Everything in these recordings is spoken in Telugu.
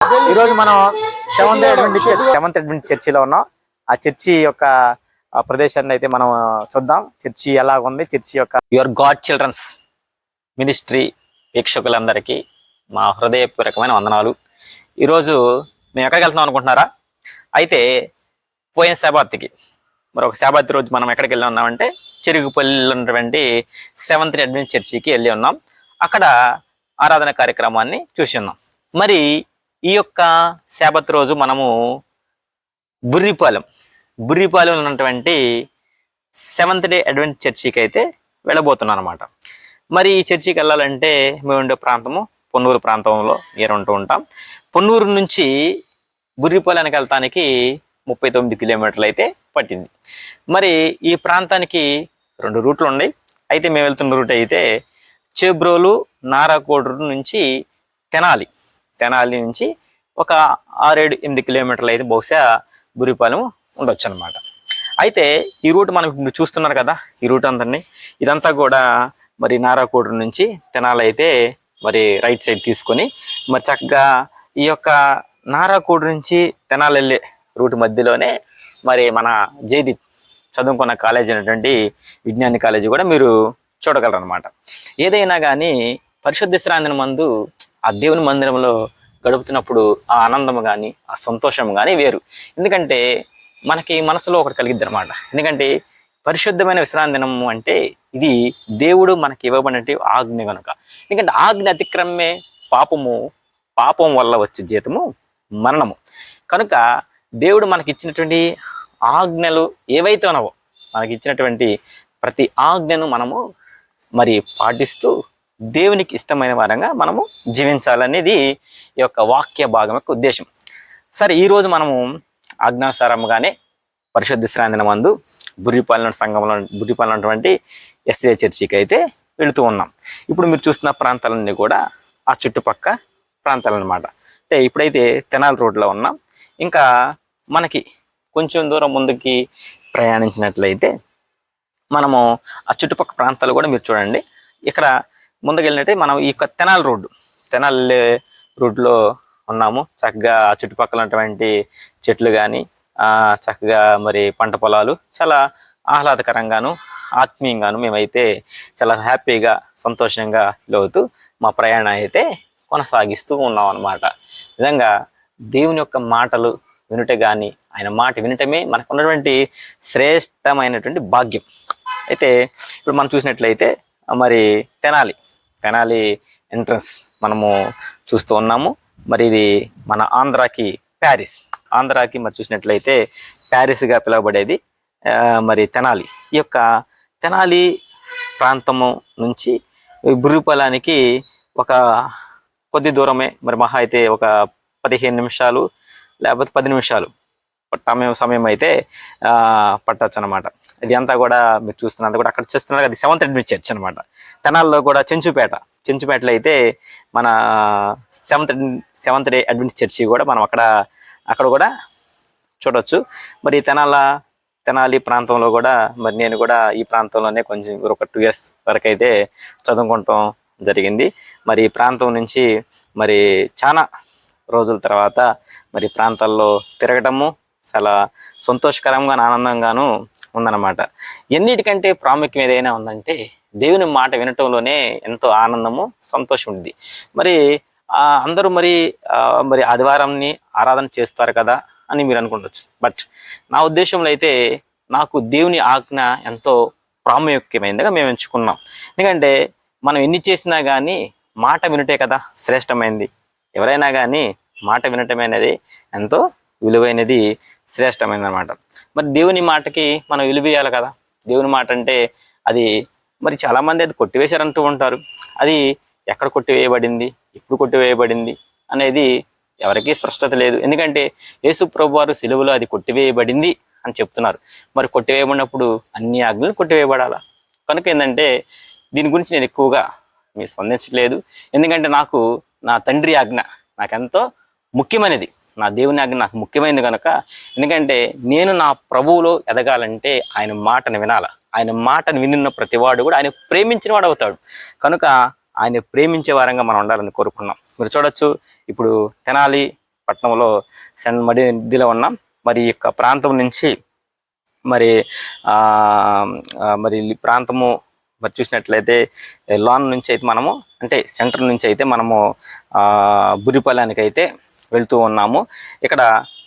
ఈ రోజు మనం సెవెంత్ అడ్వెంట్ చర్చిలో ఉన్నాం. ఆ చర్చి యొక్క ప్రదేశాన్ని అయితే మనం చూద్దాం. చర్చి ఎలా ఉంది, చర్చి యొక్క యువర్ గాడ్ చిల్డ్రన్స్ మినిస్ట్రీ వీక్షకులందరికీ మా హృదయపూర్వకమైన వందనాలు. ఈరోజు మేము ఎక్కడికి వెళ్తున్నాం అనుకుంటున్నారా? అయితే పోయిన శాబాత్కి మరొక శాబాత్ రోజు మనం ఎక్కడికి వెళ్ళి ఉన్నామంటే చెరుగుపల్లిలో ఉన్నటువంటి సెవెంత్ అడ్వెంట్ చర్చికి వెళ్ళి ఉన్నాం. అక్కడ ఆరాధన కార్యక్రమాన్ని చూసి ఉన్నాం. మరి ఈ యొక్క శాబత్ రోజు మనము బుర్రిపాలెం ఉన్నటువంటి సెవెంత్ డే అడ్వెంట్ చర్చికి అయితే వెళ్ళబోతున్నాం అనమాట. మరి ఈ చర్చికి వెళ్ళాలంటే మేము ఉండే ప్రాంతము పొన్నూరు ప్రాంతంలో ఉంటూ ఉంటాం. పొన్నూరు నుంచి బుర్రిపాలెనికి వెళ్తానికి 39 కిలోమీటర్లు అయితే పట్టింది. మరి ఈ ప్రాంతానికి 2 రూట్లు ఉన్నాయి. అయితే మేము వెళ్తున్న రూట్ అయితే చేబ్రోలు నారాకోడూరు నుంచి తెనాలి నుంచి ఒక 6-8 కిలోమీటర్లు అయితే బహుశా బుర్రిపాలెం ఉండొచ్చు అనమాట. అయితే ఈ రూట్ మనం ఇప్పుడు చూస్తున్నారు కదా, ఈ రూట్ ఇదంతా కూడా మరి నారాకోడూరు నుంచి తెనాలి అయితే మరి రైట్ సైడ్ తీసుకొని మరి చక్కగా ఈ యొక్క నారాకోడూరు నుంచి తెనాలి వెళ్ళే రూట్ మధ్యలోనే మరి మన జయదీప్ చదువుకున్న కాలేజీ అయినటువంటి విజ్ఞాని కాలేజీ కూడా మీరు చూడగలరు అనమాట. ఏదైనా కానీ పరిశుద్ధ శ్రాంతిని మందు ఆ దేవుని మందిరంలో గడుపుతున్నప్పుడు ఆ ఆనందం కానీ ఆ సంతోషం కానీ వేరు. ఎందుకంటే మనకి మనసులో ఒకటి కలిగిద్ది అనమాట. ఎందుకంటే పరిశుద్ధమైన విశ్రాంతి దినము అంటే ఇది దేవుడు మనకి ఇవ్వబడినటువంటి ఆజ్ఞ కనుక. ఎందుకంటే ఆజ్ఞ అతిక్రమే పాపం వల్ల వచ్చే జీతము మరణము. కనుక దేవుడు మనకి ఇచ్చినటువంటి ఆజ్ఞలు ఏవైతే ఉన్నావో మనకి ఇచ్చినటువంటి ప్రతి ఆజ్ఞను మనము మరి పాటిస్తూ దేవునికి ఇష్టమైన వారంగా మనము జీవించాలనేది ఈ యొక్క వాక్య భాగం యొక్క ఉద్దేశం. సరే, ఈరోజు మనము ఆజ్ఞానుసారంగానే పరిశుద్ధ శ్రాంతిన మందు బుర్రిపాలెం ఉన్నటువంటి ఎస్ఏ చర్చికి అయితే వెళుతూ ఉన్నాం. ఇప్పుడు మీరు చూస్తున్న ప్రాంతాలన్నీ కూడా ఆ చుట్టుపక్క ప్రాంతాలు అనమాట. అంటే ఇప్పుడైతే తెనాలి రోడ్లో ఉన్నాం. ఇంకా మనకి కొంచెం దూరం ముందుకి ప్రయాణించినట్లయితే మనము ఆ చుట్టుపక్కల ప్రాంతాలు కూడా మీరు చూడండి. ఇక్కడ ముందుకు వెళ్ళినట్టే మనం ఈ యొక్క తెనాలి రోడ్లో ఉన్నాము. చక్కగా ఆ చుట్టుపక్కల ఉన్నటువంటి చెట్లు కానీ చక్కగా మరి పంట పొలాలు చాలా ఆహ్లాదకరంగాను ఆత్మీయంగాను మేమైతే చాలా హ్యాపీగా సంతోషంగా ఫీల్ అవుతూ మా ప్రయాణం అయితే కొనసాగిస్తూ ఉన్నాం అన్నమాట. నిజంగా దేవుని యొక్క మాటలు వినుటే కానీ ఆయన మాట వినటమే మనకు ఉన్నటువంటి శ్రేష్టమైనటువంటి భాగ్యం. అయితే ఇప్పుడు మనం చూసినట్లయితే మరి తెనాలి ఎంట్రన్స్ మనము చూస్తూ ఉన్నాము. మరి ఇది మన ఆంధ్రాకి మరి చూసినట్లయితే ప్యారిస్గా పిలువబడేది మరి తెనాలి. ఈ యొక్క తెనాలి ప్రాంతము నుంచి బుర్రిపాలెనికి ఒక కొద్ది దూరమే, మరి మహా అయితే ఒక 15 నిమిషాలు లేకపోతే 10 నిమిషాలు సమయం అయితే పట్టచ్చు అనమాట. ఇది అంతా కూడా మీరు చూస్తున్నంత కూడా అక్కడ చూస్తున్నారు అది సెవెంత్ అడ్వెంట్ చర్చ్ అనమాట. తెనాల్లో కూడా చెంచుపేటలో అయితే మన సెవెంత్ డే అడ్వెంట్ చర్చి కూడా మనం అక్కడ కూడా చూడవచ్చు. మరి తెనాలి ప్రాంతంలో కూడా మరి నేను కూడా ఈ ప్రాంతంలోనే కొంచెం ఒక 2 years వరకు అయితే చదువుకుంటాం జరిగింది. మరి ఈ ప్రాంతం నుంచి మరి చాలా రోజుల తర్వాత మరి ప్రాంతాల్లో తిరగటము చాలా సంతోషకరంగా ఆనందంగాను ఉందన్నమాట. ఎన్నిటికంటే ప్రాముఖ్యం ఏదైనా ఉందంటే దేవుని మాట వినటంలోనే ఎంతో ఆనందము సంతోషం ఉంది. మరి అందరూ మరి ఆదివారంని ఆరాధన చేస్తారు కదా అని మీరు అనుకుంటవచ్చు. బట్ నా ఉద్దేశంలో అయితే నాకు దేవుని ఆజ్ఞ ఎంతో ప్రాముఖ్యమైనదిగా మేము ఎంచుకున్నాం. ఎందుకంటే మనం ఎన్ని చేసినా కానీ మాట వినుటే కదా శ్రేష్టమైనది. ఎవరైనా కానీ మాట వినటం అనేది ఎంతో విలువైనది, శ్రేష్టమైనది అనమాట. మరి దేవుని మాటకి మనం విలువ ఇవ్వాలి కదా. దేవుని మాట అంటే అది మరి చాలామంది అది కొట్టివేశారంటూ ఉంటారు. అది ఎక్కడ కొట్టివేయబడింది, ఎప్పుడు కొట్టివేయబడింది అనేది ఎవరికీ స్పష్టత లేదు. ఎందుకంటే యేసు ప్రభువారు సిలువలో అది కొట్టివేయబడింది అని చెప్తున్నారు. మరి కొట్టివేయబడినప్పుడు అన్ని ఆజ్ఞలు కొట్టివేయబడాలా? కనుక ఏంటంటే దీని గురించి నేను ఎక్కువగా మీరు స్పందించట్లేదు. ఎందుకంటే నాకు నా తండ్రి ఆజ్ఞ నాకెంతో ముఖ్యమైనది, నా దేవుని ఆజ్ఞ నాకు ముఖ్యమైనది కనుక. ఎందుకంటే నేను నా ప్రభువులో ఎదగాలంటే ఆయన మాటను వినాల. ఆయన మాటను వినిన్న ప్రతివాడు కూడా ఆయన ప్రేమించిన వాడు అవుతాడు. కనుక ఆయన ప్రేమించే వారంగా మనం ఉండాలని కోరుకున్నాం. మీరు చూడొచ్చు, ఇప్పుడు తెనాలి పట్టణంలో మధ్యలో ఉన్నాం. మరి ఈ యొక్క ప్రాంతం నుంచి మరి మరి ఈ ప్రాంతము మరి చూసినట్లయితే లాన్ నుంచి అయితే మనము అంటే సెంటర్ నుంచి అయితే మనము బుర్రిపాలెనికి అయితే వెళ్తూ ఉన్నాము. ఇక్కడ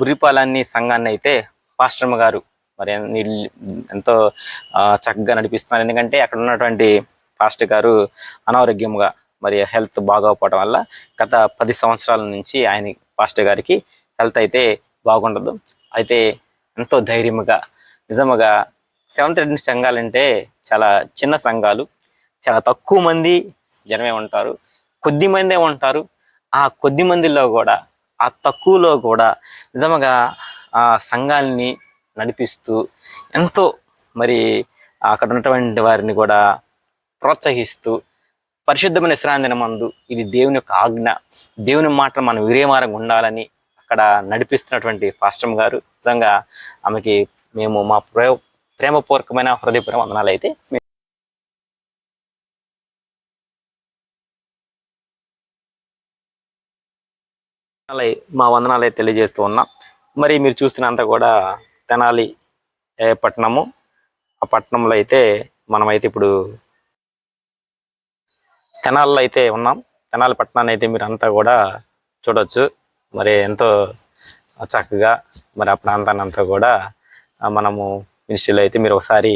బుర్రిపాలెన్ని సంఘాన్ని అయితే పాస్టర్ గారు మరి ఎంతో చక్కగా నడిపిస్తున్నారు. ఎందుకంటే అక్కడ ఉన్నటువంటి పాస్టర్ గారు అనారోగ్యంగా మరి హెల్త్ బాగోకపోవడం వల్ల గత 10 సంవత్సరాల నుంచి ఆయన పాస్టర్ గారికి హెల్త్ అయితే బాగుండదు. అయితే ఎంతో ధైర్యముగా నిజముగా సెవెంత్ అడ్వెంటిస్ట్ సంఘాలంటే చాలా చిన్న సంఘాలు, చాలా తక్కువ మంది జనమే ఉంటారు, కొద్ది మందే ఉంటారు. ఆ కొద్ది మందిలో కూడా ఆ తక్కువలో కూడా నిజముగా ఆ సంఘాలని నడిపిస్తూ ఎంతో మరి అక్కడ ఉన్నటువంటి వారిని కూడా ప్రోత్సహిస్తూ పరిశుద్ధమైన విశ్రాంతి దినమందు ఇది దేవుని యొక్క ఆజ్ఞ, దేవుని మాట మనం విరేమారంగా ఉండాలని అక్కడ నడిపిస్తున్నటువంటి పాస్టర్ గారు నిజంగా ఆమెకి మేము మా ప్రేమపూర్వకమైన హృదయపూర్వక వందనాలు అయితే మా వందనాలు అయితే తెలియజేస్తూ ఉన్నాం. మరి మీరు చూస్తున్నంత కూడా తెనాలి పట్టణము, ఆ పట్టణంలో అయితే మనమైతే ఇప్పుడు తెనాలిలో అయితే ఉన్నాం. తెనాలి పట్టణాన్ని అయితే మీరు అంతా కూడా చూడవచ్చు. మరి ఎంతో చక్కగా మరి ఆ ప్రాంతాన్ని అంతా కూడా మనము మినిస్ట్రీలో అయితే మీరు ఒకసారి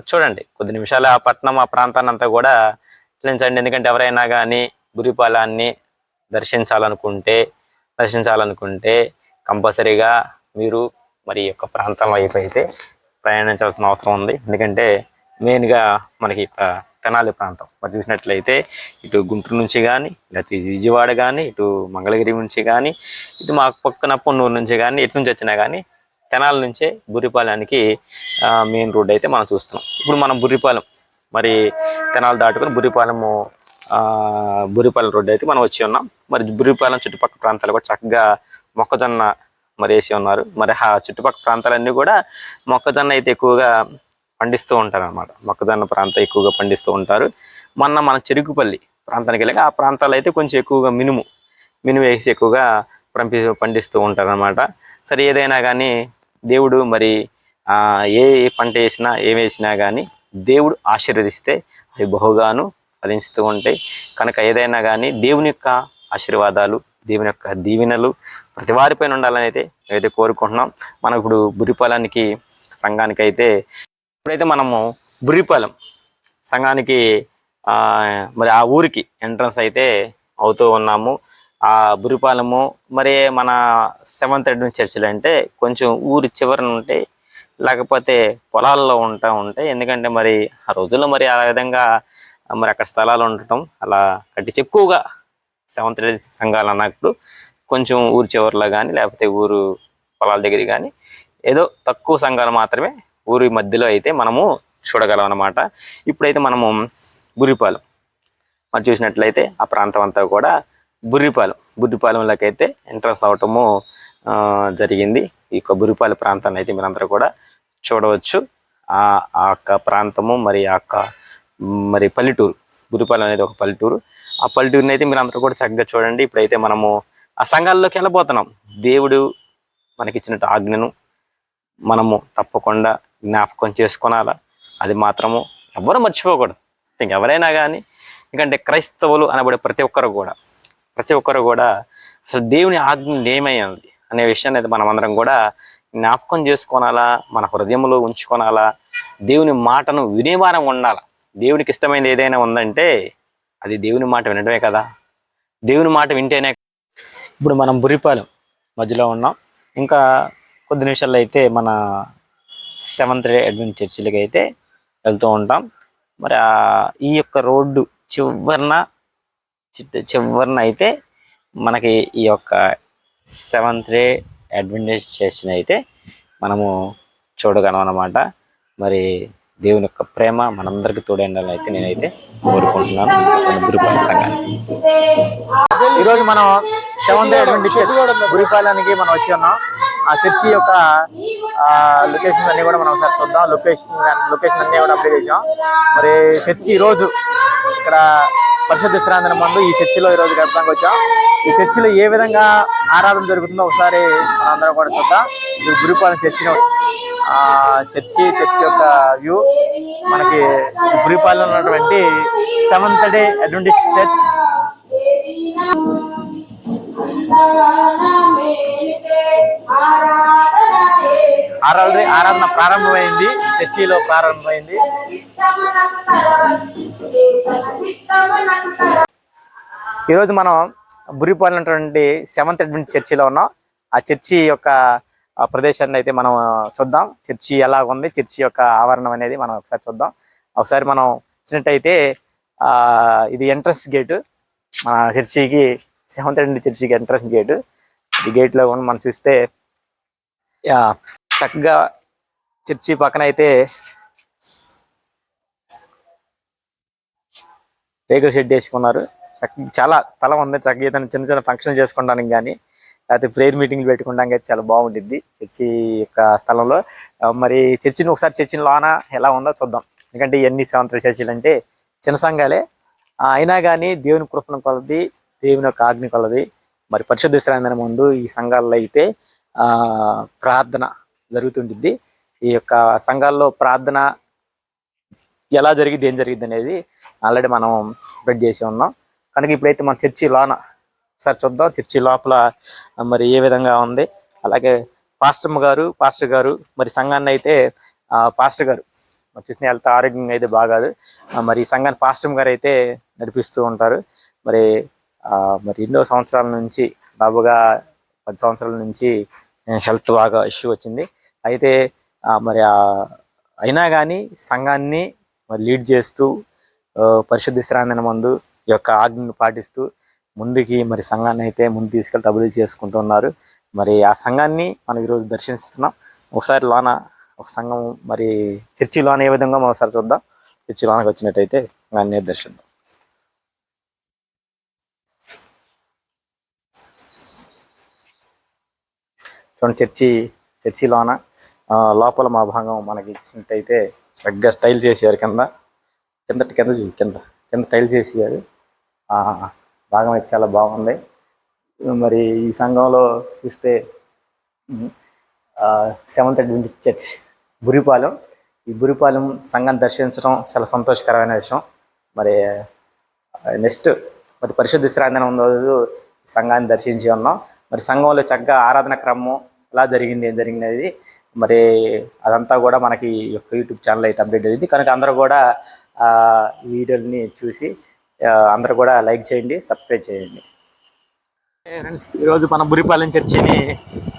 చూడండి, కొద్ది నిమిషాలు ఆ పట్టణం ఆ ప్రాంతాన్ని అంతా కూడా చూపించండి. ఎందుకంటే ఎవరైనా కానీ బుర్రిపాలెన్ని దర్శించాలనుకుంటే కంపల్సరీగా మీరు మరి యొక్క ప్రాంతం వైపు అయితే ప్రయాణించాల్సిన అవసరం ఉంది. ఎందుకంటే మెయిన్గా మనకి తెనాలి ప్రాంతం మరి చూసినట్లయితే ఇటు గుంటూరు నుంచి కానీ, లేకపోతే విజయవాడ కానీ, ఇటు మంగళగిరి నుంచి కానీ, ఇటు మా పక్కన పొన్నూరు నుంచి కానీ, ఎటు నుంచి వచ్చినా కానీ తెనాలి నుంచే బుర్రిపాలెనికి మెయిన్ రోడ్ అయితే మనం చూస్తున్నాం. ఇప్పుడు మనం బుర్రిపాలెం మరి తెనాలి దాటుకొని బుర్రిపాలెం రోడ్డు అయితే మనం వచ్చి ఉన్నాం. మరి బుర్రిపాలెం చుట్టుపక్కల ప్రాంతాలు కూడా చక్కగా మొక్కజొన్న మరి వేసి ఉన్నారు. మరి ఆ చుట్టుపక్కల ప్రాంతాలన్నీ కూడా మొక్కజొన్న అయితే ఎక్కువగా పండిస్తూ ఉంటారు అనమాట. మొక్కజొన్న ప్రాంతం ఎక్కువగా పండిస్తూ ఉంటారు. మన చెరుకుపల్లి ప్రాంతానికి వెళ్ళాక ఆ ప్రాంతాలు అయితే కొంచెం ఎక్కువగా మినుము వేసి ఎక్కువగా పండిస్తూ ఉంటారు అనమాట. సరే, ఏదైనా కానీ దేవుడు మరి ఏ పంట వేసినా ఏం వేసినా కానీ దేవుడు ఆశీర్వదిస్తే అవి బహుగాను ఫలిస్తూ ఉంటాయి. కనుక ఏదైనా కానీ దేవుని యొక్క ఆశీర్వాదాలు, దేవుని యొక్క దీవెనలు ప్రతి వారిపైన ఉండాలని అయితే మేమైతే కోరుకుంటున్నాం. మనం ఇప్పుడు బుర్రిపాలెనికి సంఘానికి అయితే ఇప్పుడైతే మనము బుర్రిపాలెం సంఘానికి మరి ఆ ఊరికి ఎంట్రన్స్ అయితే అవుతూ ఉన్నాము. ఆ బుర్రిపాలెము మరి మన సెవెంత్ అడ్వెంటిస్ట్ చర్చిలు అంటే కొంచెం ఊరి చివరన ఉంటాయి, లేకపోతే పొలాల్లో ఉంటాయి. ఎందుకంటే మరి ఆ రోజుల్లో మరి ఆ విధంగా మరి అక్కడ స్థలాలు ఉండటం అలా కట్టించి ఎక్కువగా సెవెంత్ అడ్వెంటిస్ట్ సంఘాలు అన్నప్పుడు కొంచెం ఊరి చివరిలో కానీ, లేకపోతే ఊరు పొలాల దగ్గర కానీ ఏదో తక్కువ సంఘాలు మాత్రమే ఊరి మధ్యలో అయితే మనము చూడగలం అన్నమాట. ఇప్పుడైతే మనము బుర్రిపాలెం మరి చూసినట్లయితే ఆ ప్రాంతం అంతా కూడా బుర్రిపాలెంలోకి అయితే ఎంట్రన్స్ అవటము జరిగింది. ఈ యొక్క బుర్రిపాలెం ప్రాంతాన్ని అయితే మీరందరూ కూడా చూడవచ్చు. ఆ యొక్క ప్రాంతము మరి ఆ యొక్క మరి పల్లెటూరు, బుర్రిపాలెం అనేది ఒక పల్లెటూరు. ఆ పల్లెటూరుని అయితే మీరందరూ కూడా చక్కగా చూడండి. ఇప్పుడైతే మనము ఆ సంఘాల్లోకి వెళ్ళబోతున్నాం. దేవుడు మనకిచ్చినట్టు ఆజ్ఞను మనము తప్పకుండా జ్ఞాపకం చేసుకోనాలా, అది మాత్రము ఎవరు మర్చిపోకూడదు. ఎవరైనా కానీ, ఎందుకంటే క్రైస్తవులు అనబడే ప్రతి ఒక్కరు కూడా అసలు దేవుని ఆజ్ఞ ఏమైంది అనే విషయాన్ని అయితే మనం అందరం కూడా జ్ఞాపకం చేసుకోనాలా, మన హృదయంలో ఉంచుకోనాలా, దేవుని మాటను వినేవారం ఉండాలా. దేవునికి ఇష్టమైనది ఏదైనా ఉందంటే అది దేవుని మాట వినడమే కదా. దేవుని మాట వింటేనే. ఇప్పుడు మనం బుర్రిపాలెం మధ్యలో ఉన్నాం. ఇంకా కొద్ది నిమిషాల్లో అయితే మన సెవెంత్ డే అడ్వెంటిస్ట్ చర్చిలకి అయితే వెళ్తూ ఉంటాం. మరి ఈ యొక్క రోడ్డు చివరన అయితే మనకి ఈ యొక్క సెవెంత్ డే అడ్వెంటిస్ట్ చర్చిని అయితే మనము చూడగలం అన్నమాట. మరి దేవుని యొక్క ప్రేమ మనందరికీ తోడైండాలని అయితే నేనైతే కోరుకుంటున్నాను. బుర్రిపాలెం సంఘానికి ఈరోజు మనం సెవెంత్ డే అడ్వెంటిస్ట్ బుర్రిపాలెనికి మనం వచ్చి ఉన్నాం. ఆ చర్చి యొక్క లొకేషన్ అన్ని కూడా మనం ఒకసారి చూద్దాం. లొకేషన్ అన్ని కూడా అప్డేట్ చేసాం. మరి చర్చి ఈరోజు ఇక్కడ పరిశుద్ధ విశ్రాంతి మందు ఈ చర్చిలో ఈరోజు గడపడానికి వచ్చాం. ఈ చర్చిలో ఏ విధంగా ఆరాధన జరుగుతుందో ఒకసారి మనందరం కూడా చూద్దాం. ఇది గురిపాలెం చర్చి యొక్క వ్యూ మనకి గురిపాలెంలో ఉన్నటువంటి సెవెంత్ డే అడ్వెంటిస్ట్ చర్చ్. ఆరాధన ప్రారంభమైంది, చర్చిలో ప్రారంభమైంది. ఈరోజు మనం బురిపాలెం ఉన్నటువంటి సెవెంత్ అడ్వెంటిస్ట్ చర్చిలో ఉన్నాం. ఆ చర్చి యొక్క ప్రదేశాన్ని అయితే మనం చూద్దాం. చర్చి ఎలా ఉంది, చర్చి యొక్క ఆవరణం అనేది మనం ఒకసారి చూద్దాం. ఒకసారి మనం వచ్చినట్టయితే ఇది ఎంట్రన్స్ గేటు, మన చర్చికి సెవెంత్ అడ్వెంటిస్ట్ చర్చికి ఎంట్రన్స్ గేటు. ఈ గేట్లో మనం చూస్తే చక్కగా చర్చి పక్కన అయితే రేకుల షెడ్ వేసుకున్నారు. చాలా స్థలం ఉంది. చక్కగా చిన్న చిన్న ఫంక్షన్ చేసుకోవడానికి కానీ లేకపోతే ప్రేయర్ మీటింగ్లు పెట్టుకోవడానికి అయితే చాలా బాగుంటుంది చర్చి యొక్క స్థలంలో. మరి చర్చిని లోన ఎలా ఉందో చూద్దాం. ఎందుకంటే ఇవన్నీ సెవెంత్ చర్చిలు అంటే చిన్న సంఘాలే, అయినా కానీ దేవుని కృపణ కొలది, దేవుని యొక్క ఆజ్ఞ కొలది మరి పరిశుద్ధ విశ్రాంతి ముందు ఈ సంఘాల్లో అయితే ప్రార్థన జరుగుతుంటుంది. ఈ యొక్క సంఘాల్లో ప్రార్థన ఎలా జరిగింది, ఏం జరిగింది అనేది ఆల్రెడీ మనం అప్డేట్ చేసి ఉన్నాం. కనుక ఇప్పుడైతే మన చర్చి లోన ఒకసారి చూద్దాం. చర్చి లోపల మరి ఏ విధంగా ఉంది. అలాగే పాస్టర్ గారు మరి సంఘాన్ని అయితే పాస్టర్ గారు మరి చూసిన హెల్త్ ఆరోగ్యంగా అయితే బాగాదు. మరి ఈ సంఘాన్ని పాస్టర్ గారు అయితే నడిపిస్తూ ఉంటారు. మరి ఎన్నో సంవత్సరాల నుంచి, దాదాపుగా 10 సంవత్సరాల నుంచి హెల్త్ బాగా ఇష్యూ వచ్చింది. అయితే మరి అయినా కానీ సంఘాన్ని మరి లీడ్ చేస్తూ పరిశుద్ధ విశ్రాంతి మందు ఈ యొక్క ఆజ్ఞను పాటిస్తూ ముందుకి మరి సంఘాన్ని అయితే ముందు తీసుకెళ్ళి అభివృద్ధి చేసుకుంటున్నారు. మరి ఆ సంఘాన్ని మనం ఈరోజు దర్శిస్తున్నాం. ఒకసారి లోన ఒక సంఘం మరి చర్చి లోన ఏ విధంగా మనం ఒకసారి చూద్దాం. చర్చి లోనకి వచ్చినట్టయితే సంఘాన్ని దర్శిద్దాం. చూడండి, చర్చి లోన లోపల మా భాగం మనకి ఇచ్చినట్టయితే చక్కగా స్టైల్స్ చేసారు. కింద టైల్స్ వేసారు. భాగం అయితే చాలా బాగుంది. మరి ఈ సంఘంలో చూస్తే సెవెంత్ అడ్వెంటిస్ట్ చర్చ్ బురిపాలెం, ఈ బురిపాలెం సంఘాన్ని దర్శించడం చాలా సంతోషకరమైన విషయం. మరి నెక్స్ట్ మరి పరిశుద్ధ విశ్రాంతి రోజు సంఘాన్ని దర్శించి ఉన్నాం. మరి సంఘంలో చక్కగా ఆరాధన క్రమం ఎలా జరిగింది, ఏం జరిగింది అనేది మరి అదంతా కూడా మనకి యూట్యూబ్ ఛానల్ అయితే అప్డేట్ అయింది. కనుక అందరూ కూడా ఈ వీడియోని చూసి అందరూ కూడా లైక్ చేయండి, సబ్స్క్రైబ్ చేయండి. ఫ్రెండ్స్, ఈరోజు మన బురిపాలెం చర్చిని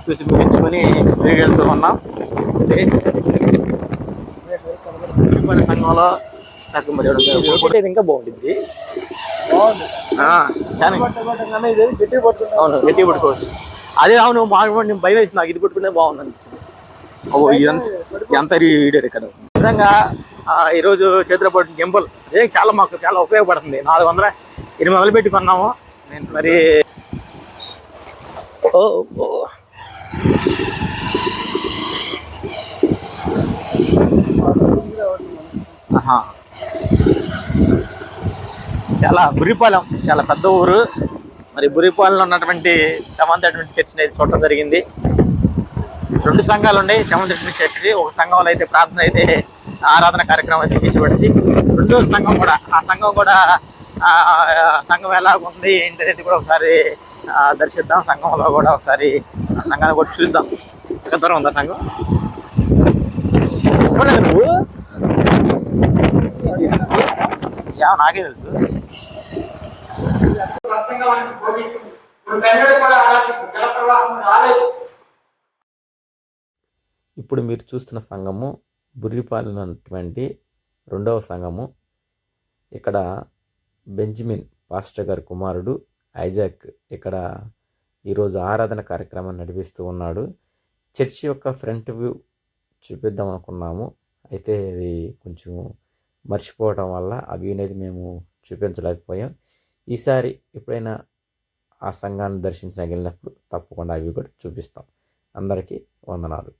చూసి ముగించుకొని తిరిగి వెళ్తూ ఉన్నాం. బురిపాలెం సంఘంలో మరి ఇంకా బాగుంటుంది. అవును, గట్టి పట్టుకోవచ్చు. అదే అవును, మాకు భయం వేసి నాకు ఇది పట్టుకునే బాగుంది అనిపించింది. ఎంత వీడియో ఇక్కడ నిజంగా ఈరోజు చేతులపాటు గింబల్ అదే మాకు చాలా ఉపయోగపడుతుంది. 400 పెట్టి కొన్నాము. మరి చాలా బురిపాలెం చాలా పెద్ద ఊరు. మరి బురిపాలెంలో ఉన్నటువంటి సెవెంత్ అడ్వెంటిస్ట్ చర్చిని అయితే చూడటం జరిగింది. 2 సంఘాలు ఉన్నాయి సెవెంత్ అడ్వెంటిస్ట్ చర్చి. ఒక సంఘంలో అయితే ప్రార్థన అయితే ఆరాధన కార్యక్రమం అయితే ఇచ్చేబడింది. రెండో సంఘం కూడా సంఘం ఎలా ఉంది ఏంటి అనేది కూడా ఒకసారి దర్శిద్దాం. సంఘంలో కూడా ఒకసారి సంఘాన్ని కూడా చూద్దాం. ఎంత దూరం ఉందా సంఘం చూడలేదు నువ్వు? నాకే తెలుసు. ఇప్పుడు మీరు చూస్తున్న సంఘము బుర్రిపాలెం అన్నటువంటి 2వ సంఘము. ఇక్కడ బెంజమిన్ పాస్టర్ గారి కుమారుడు ఐజాక్ ఇక్కడ ఈరోజు ఆరాధన కార్యక్రమం నడిపిస్తూ ఉన్నాడు. చర్చి యొక్క ఫ్రంట్ వ్యూ చూపిద్దాం అనుకున్నాము. అయితే అది కొంచెం మర్చిపోవడం వల్ల ఆ వ్యూ అనేది మేము చూపించలేకపోయాం. ఈసారి ఎప్పుడైనా ఆ సంఘాన్ని దర్శించడానికి వెళ్ళినప్పుడు తప్పకుండా అవి కూడా చూపిస్తాం. అందరికీ వందనాలు.